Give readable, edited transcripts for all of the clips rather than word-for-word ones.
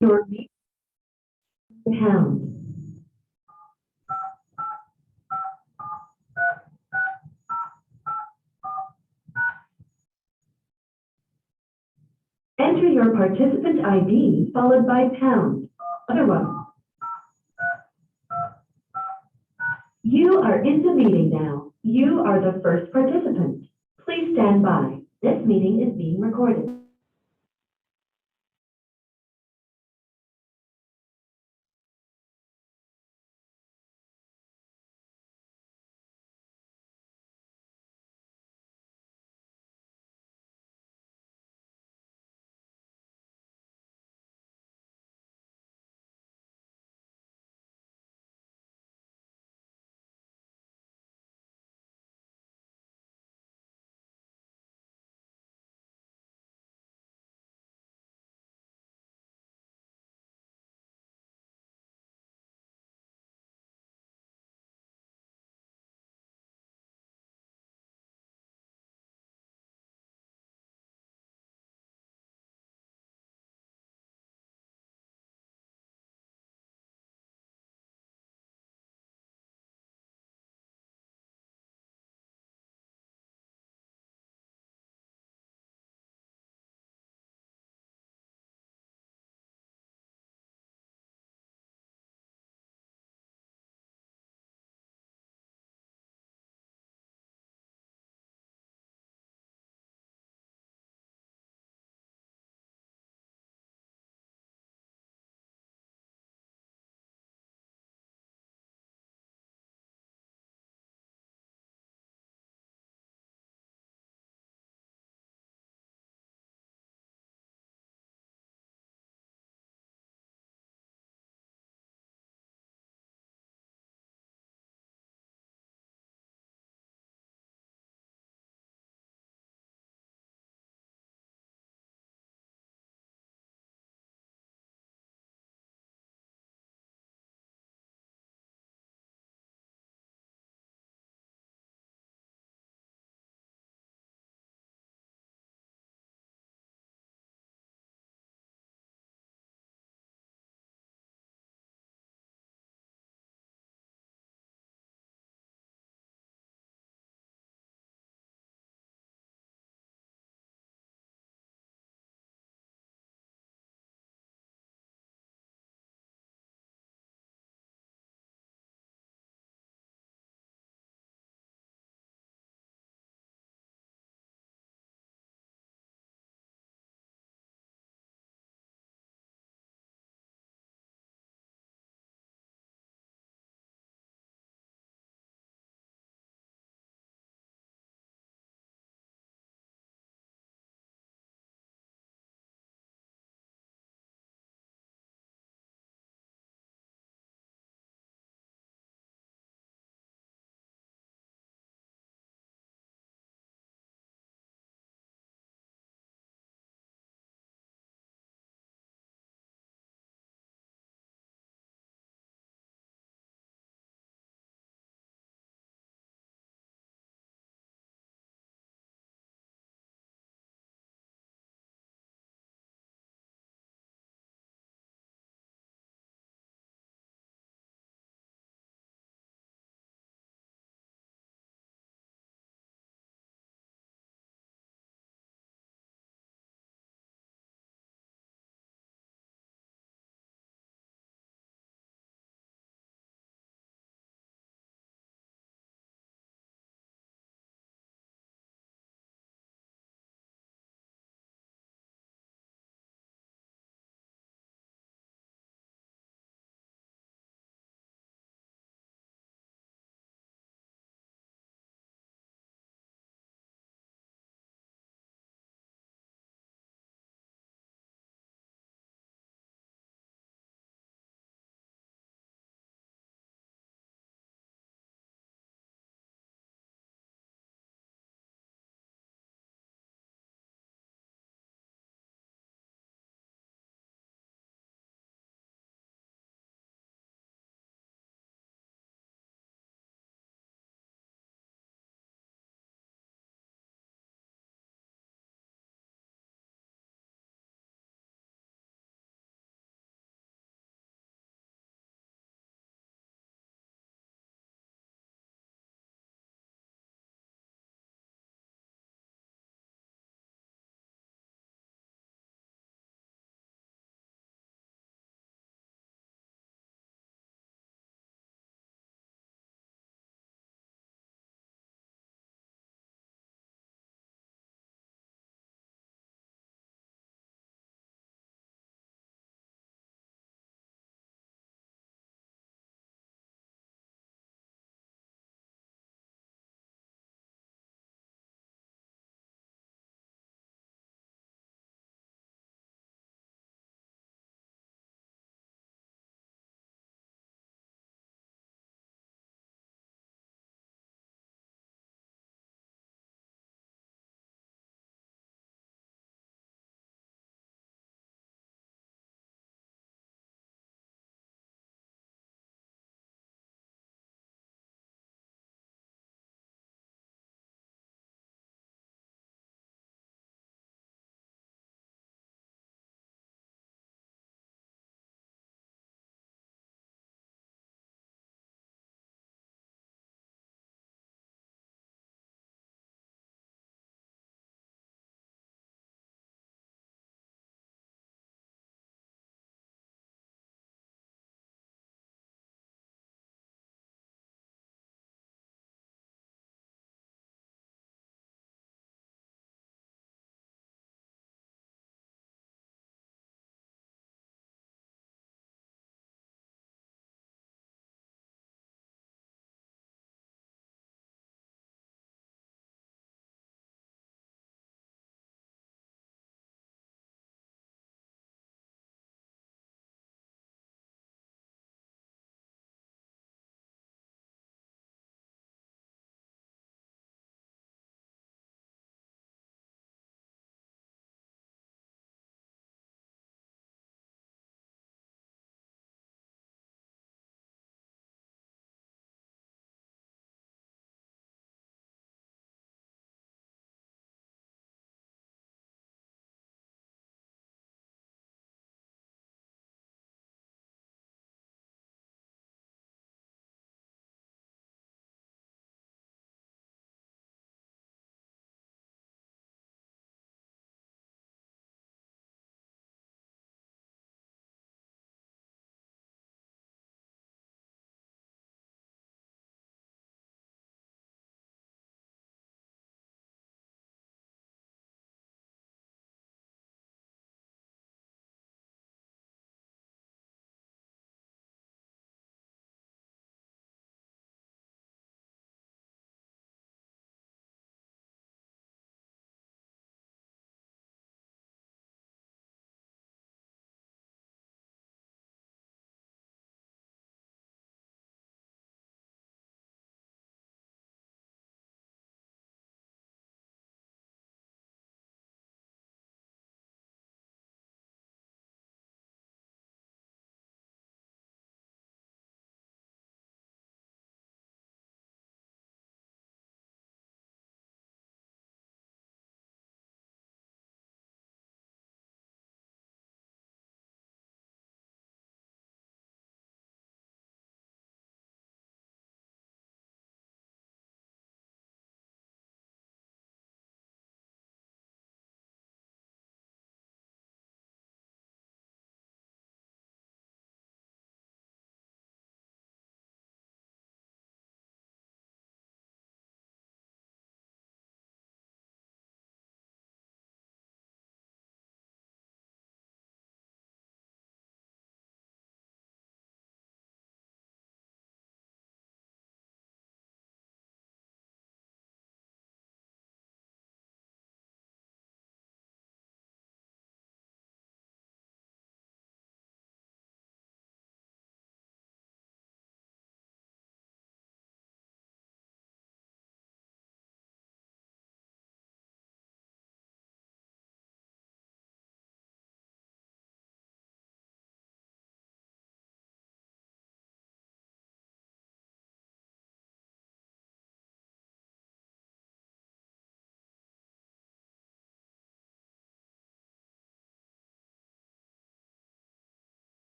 Your pound. Enter your participant ID followed by pound. Otherwise, you are in the meeting now. You are the first participant. Please stand by. This meeting is being recorded.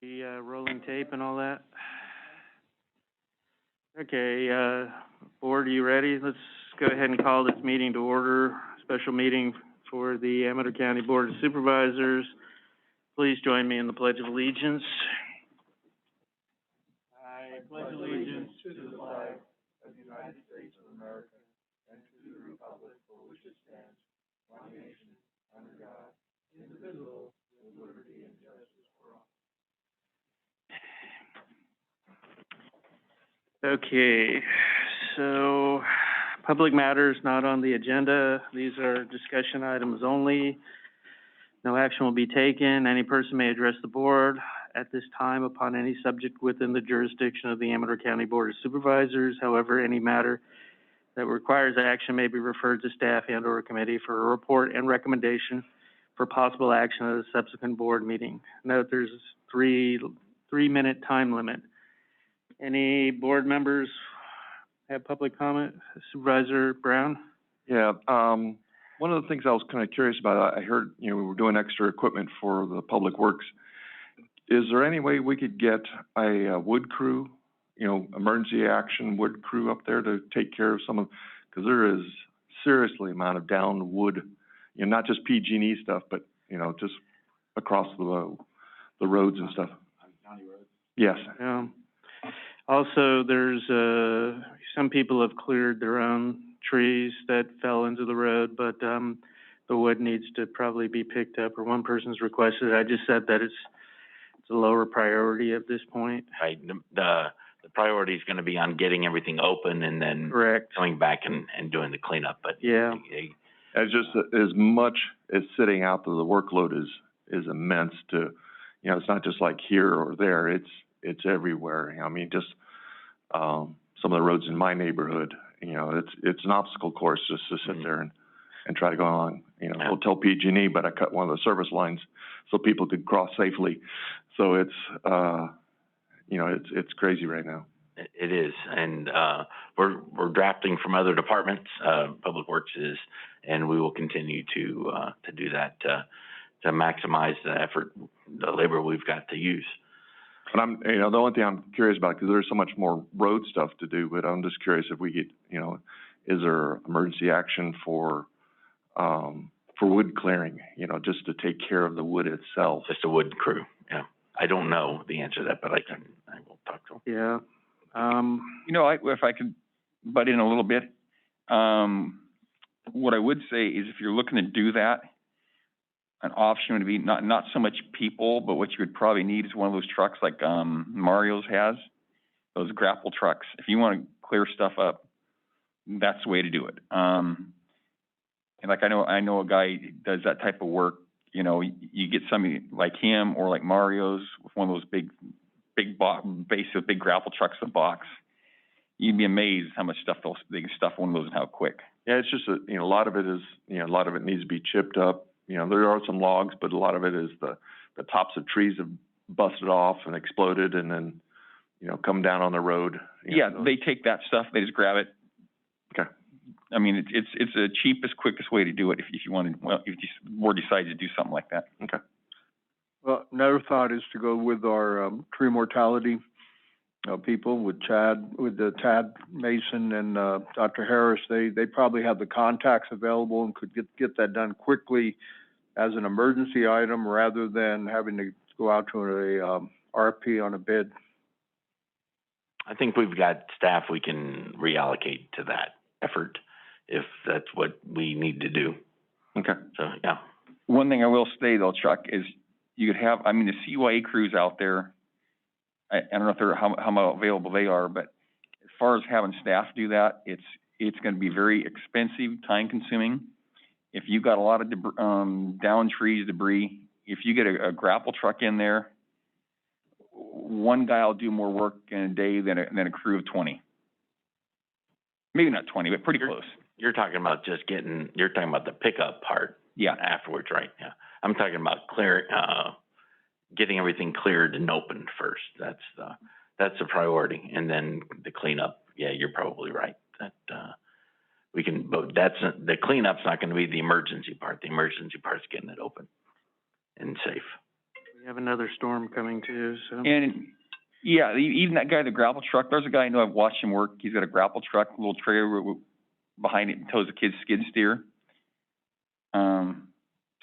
The rolling tape and all that. Okay, board, are you ready? Let's go ahead and call this meeting to order. Special meeting for the Amador County Board of Supervisors. Please join me in the Pledge of Allegiance. I pledge allegiance to the flag of the United States of America and to the republic for which it stands, one nation, under God, indivisible, with liberty and justice for all. Okay, so public matters not on the agenda. These are discussion items only. No action will be taken. Any person may address the board at this time upon any subject within the jurisdiction of the Amador County Board of Supervisors. However, any matter that requires action may be referred to staff and/or a committee for a report and recommendation for possible action at a subsequent board meeting. Note there's a three-minute time limit. Any board members have public comment? Supervisor Brown? Yeah, one of the things I was kind of curious about, I heard, we were doing extra equipment for the public works. Is there any way we could get a wood crew, emergency action wood crew up there to take care of some of, because there is seriously amount of downed wood, not just PG&E stuff, but, just across the roads and stuff. On county roads? Yes. Yeah. Also, there's, some people have cleared their own trees that fell into the road, but, the wood needs to probably be picked up, or one person's requested. I just said that it's a lower priority at this point. Right, the priority is gonna be on getting everything open and then Correct. coming back and doing the cleanup, but. Yeah. As just as much as sitting out there, the workload is immense to, it's not just like here or there, it's everywhere. I mean, just, some of the roads in my neighborhood, it's an obstacle course just to sit there and try to go on. We'll tell PG&E, but I cut one of the service lines so people could cross safely. So it's, it's crazy right now. It is, and, we're drafting from other departments, Public Works is, and we will continue to do that, to maximize the effort, the labor we've got to use. But I'm, the only thing I'm curious about, because there's so much more road stuff to do, but I'm just curious if we get, is there emergency action for wood clearing, just to take care of the wood itself? Just a wood crew, yeah. I don't know the answer to that, but I will talk to them. Yeah. If I could butt in a little bit, what I would say is if you're looking to do that, an option would be not so much people, but what you would probably need is one of those trucks like Mario's has, those grapple trucks. If you want to clear stuff up, that's the way to do it. And like I know a guy who does that type of work. You get somebody like him or like Mario's with one of those big grapple trucks, the box. You'd be amazed how much stuff they can stuff one of those and how quick. Yeah, it's just a lot of it is, a lot of it needs to be chipped up. There are some logs, but a lot of it is the tops of trees have busted off and exploded and then, come down on the road. They take that stuff, they just grab it. Okay. I mean, it's the cheapest, quickest way to do it if you want to, if the board decides to do something like that. Okay. Well, another thought is to go with our tree mortality people, with Tad Mason and Dr. Harris. They probably have the contacts available and could get that done quickly as an emergency item rather than having to go out to a RFP on a bid. I think we've got staff we can reallocate to that effort if that's what we need to do. Okay. So, yeah. One thing I will say though, Chuck, is you could have, the CYA crews out there, I don't know if they're, how available they are, but as far as having staff do that, it's going to be very expensive, time consuming. If you've got a lot of down trees, debris, if you get a grapple truck in there, one guy will do more work in a day than a crew of 20. Maybe not 20, but pretty close. You're talking about you're talking about the pickup part. Yeah. Afterwards, right? Yeah. I'm talking about getting everything cleared and opened first. That's the priority. And then the cleanup. Yeah, you're probably right. That, but the cleanup's not going to be the emergency part. The emergency part's getting it open and safe. We have another storm coming too, so. And, yeah, even that guy, the grapple truck, there's a guy I know, I've watched him work. He's got a grapple truck, a little trailer behind it, and tows a kid's skid steer.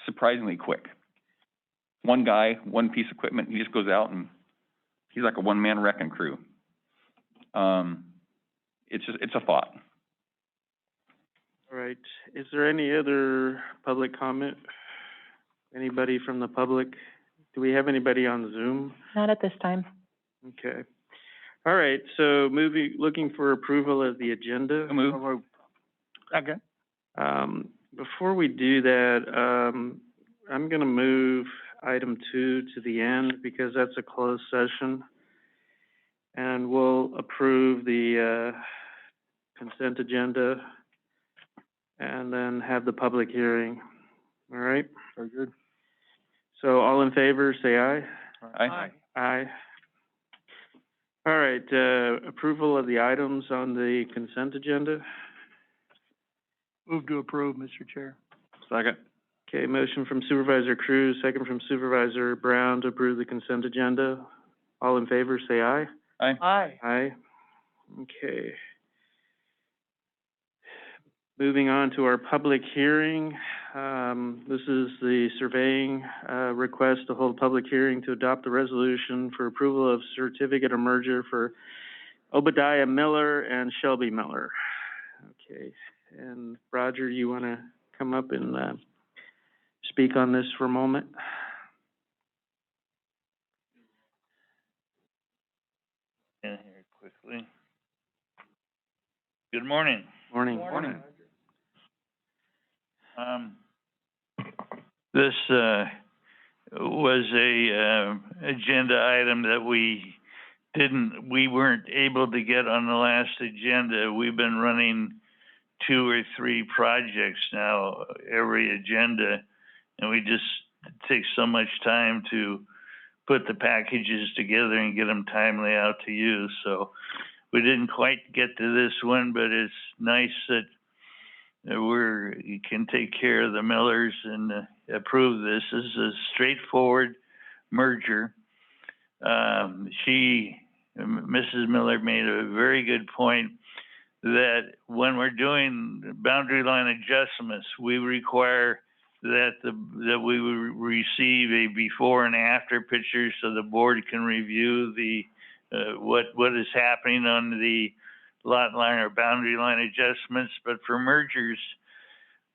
Surprisingly quick. One guy, one piece of equipment, he just goes out and he's like a one-man wrecking crew. It's a thought. All right, is there any other public comment? Anybody from the public? Do we have anybody on Zoom? Not at this time. Okay. All right, so looking for approval of the agenda. So move. Okay. Before we do that, I'm gonna move item 2 to the end because that's a closed session. And we'll approve the, consent agenda and then have the public hearing. All right? Very good. So all in favor, say aye. Aye. Aye. All right, approval of the items on the consent agenda. Move to approve, Mr. Chair. Second. Okay, motion from Supervisor Cruz, second from Supervisor Brown to approve the consent agenda. All in favor, say aye. Aye. Aye. Aye. Okay. Moving on to our public hearing. This is the surveying, request to hold a public hearing to adopt the resolution for approval of certificate of merger for Obadiah Miller and Shelby Miller. Okay, and Roger, you wanna come up and, speak on this for a moment? In here quickly. Good morning. Morning. Morning. This, was a, agenda item that we weren't able to get on the last agenda. We've been running 2 or 3 projects now, every agenda, and it takes so much time to put the packages together and get them timely out to you. So we didn't quite get to this one, but it's nice that you can take care of the Millers and approve this. This is a straightforward merger. Mrs. Miller made a very good point that when we're doing boundary line adjustments, we require that we receive a before and after picture so the board can review the what is happening on the lot line or boundary line adjustments. But for mergers,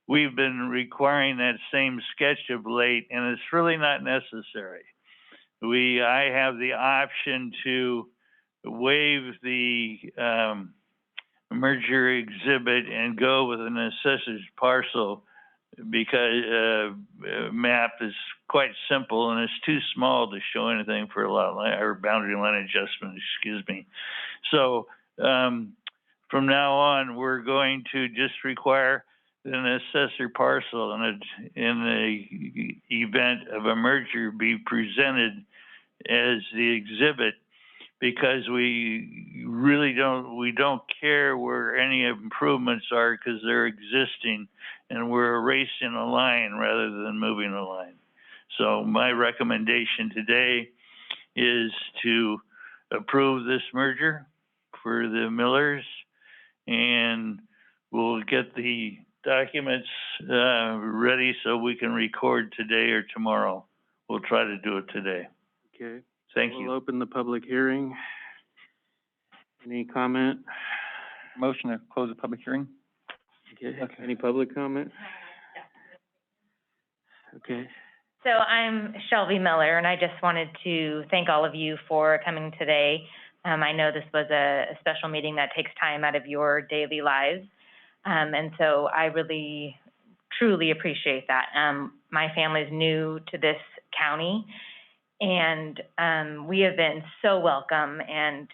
we've been requiring that same sketch of late, and it's really not necessary. I have the option to waive the merger exhibit and go with an assessor's parcel because map is quite simple and it's too small to show anything for a lot line or boundary line adjustment, excuse me. So from now on, we're going to just require an assessor parcel in the event of a merger be presented as the exhibit, because we really don't care where any improvements are because they're existing and we're erasing a line rather than moving a line. So my recommendation today is to approve this merger for the Millers, and we'll get the documents ready so we can record today or tomorrow. We'll try to do it today. Okay. Thank you. We'll open the public hearing. Any comment? Motion to close the public hearing? Okay, any public comment? Okay. So I'm Shelby Miller, and I just wanted to thank all of you for coming today. I know this was a special meeting that takes time out of your daily lives, and so I really, truly appreciate that. My family's new to this county, and we have been so welcome, and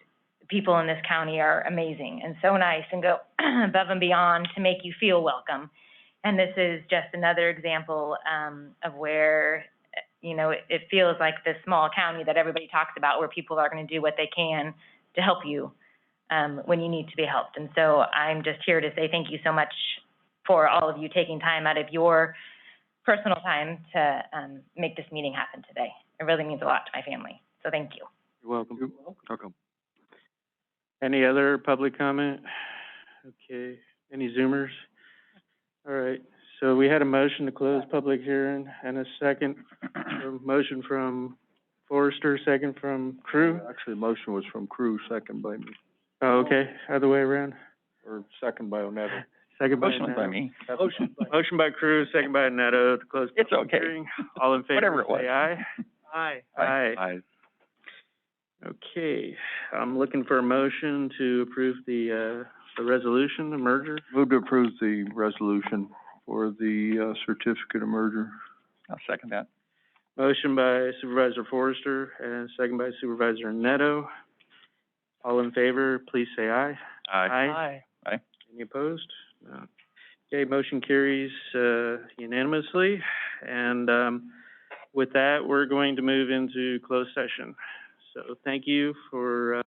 people in this county are amazing and so nice and go above and beyond to make you feel welcome. And this is just another example of where, you know, it feels like this small county that everybody talks about, where people are going to do what they can to help you when you need to be helped. And so I'm just here to say thank you so much for all of you taking time out of your personal time to make this meeting happen today. It really means a lot to my family, so thank you. You're welcome. Welcome. Any other public comment? Okay, any Zoomers? All right, so we had a motion to close public hearing and a second, a motion from Forrester, second from Crew. Actually, the motion was from Crew, second by me, Oh, okay, other way around. or second by Oneto. Second by Motion was by Neto. me. Motion by Crew, second by Neto to close It's public okay. hearing. All in favor, Whatever it was. say aye. Aye. Aye. Aye. Okay, I'm looking for a motion to approve the resolution, the merger. Move to approve the resolution for the, certificate of merger. I'll second that. Motion by Supervisor Forrester and second by Supervisor Neto. All in favor, please say aye. Aye. Aye. Any opposed? No. Okay, motion carries, unanimously. And, with that, we're going to move into closed session. So thank you for,